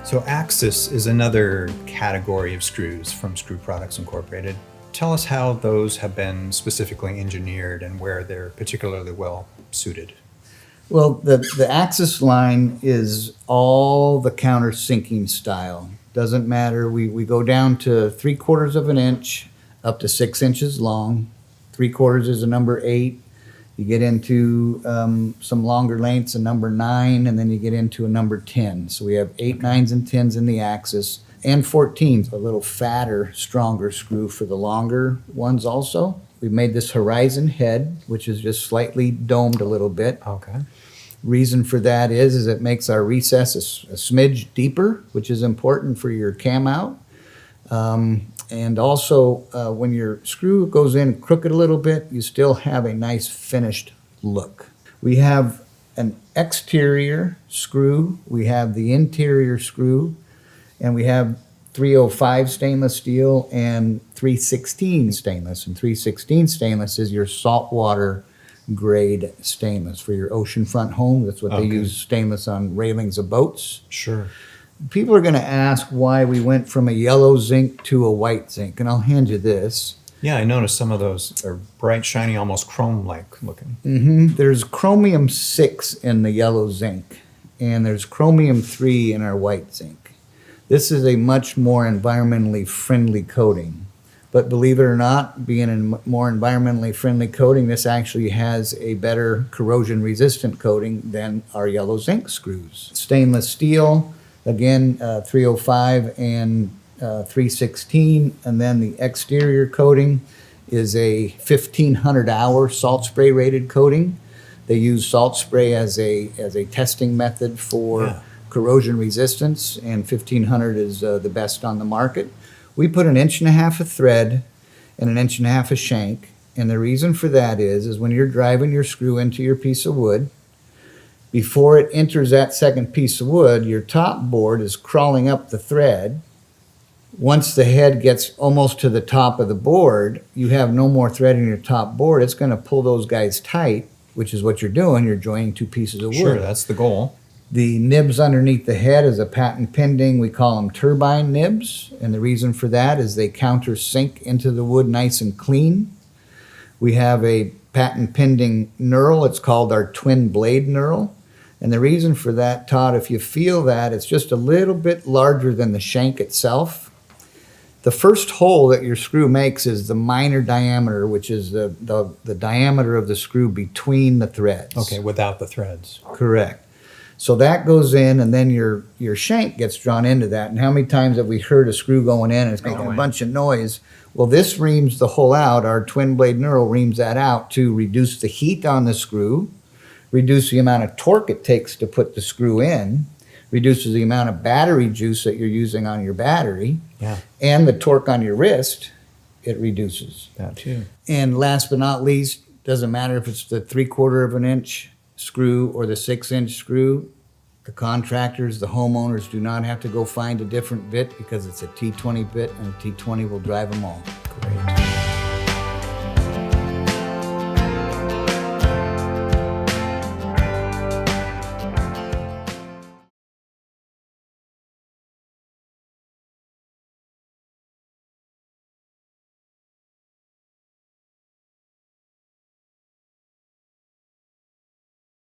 So Axis is another category of screws from Screw Products Incorporated. Tell us how those have been specifically engineered and where they're particularly well suited. Well, the Axis line is all the countersinking style. Doesn't matter. We go down to 3/4 of an inch up to 6 inches long. 3/4 is a number 8. You get into some longer lengths, a number 9, and then you get into a number 10. So we have 8, 9s, and 10s in the Axis, and 14s, a little fatter, stronger screw for the longer ones also. We've made this horizon head, which is just slightly domed a little bit. Okay. Reason for that is it makes our recess a smidge deeper, which is important for your cam out. And also, when your screw goes in crooked a little bit, you still have a nice finished look. We have an exterior screw, we have the interior screw, and we have 305 stainless steel and 316 stainless. And 316 stainless is your saltwater grade stainless for your oceanfront home. That's what they use stainless on railings of boats. Sure. People are going to ask why we went from a yellow zinc to a white zinc, and I'll hand you this. Yeah, I noticed some of those are bright, shiny, almost chrome-like looking. There's chromium 6 in the yellow zinc, and there's chromium 3 in our white zinc. This is a much more environmentally friendly coating. But believe it or not, being a more environmentally friendly coating, this actually has a better corrosion-resistant coating than our yellow zinc screws. Stainless steel, again, 305 and 316, and then the exterior coating is a 1,500-hour salt spray rated coating. They use salt spray as a testing method for corrosion resistance, and 1,500 is the best on the market. We put 1.5 inches of thread and 1.5 inches of shank, and the reason for that is when you're driving your screw into your piece of wood, before it enters that second piece of wood, your top board is crawling up the thread. Once the head gets almost to the top of the board, you have no more thread in your top board. It's going to pull those guys tight, which is what you're doing. You're joining 2 pieces of wood. Sure, that's the goal. The nibs underneath the head is a patent pending. We call them turbine nibs, and the reason for that is they countersink into the wood nice and clean. We have a patent pending knurl. It's called our twin blade knurl. And the reason for that, Todd, if you feel that, it's just a little bit larger than the shank itself. The first hole that your screw makes is the minor diameter, which is the diameter of the screw between the threads. Okay, without the threads. Correct. So that goes in, and then your shank gets drawn into that. And how many times have we heard a screw going in and it's making a bunch of noise? Well, this reams the hole out. Our twin blade knurl reams that out to reduce the heat on the screw, reduce the amount of torque it takes to put the screw in, reduces the amount of battery juice that you're using on your battery, and the torque on your wrist, it reduces. That too. And last but not least, doesn't matter if it's the 3/4 of an inch screw or the 6-inch screw, the contractors, the homeowners do not have to go find a different bit because it's a T20 bit, and a T20 will drive them all. Great.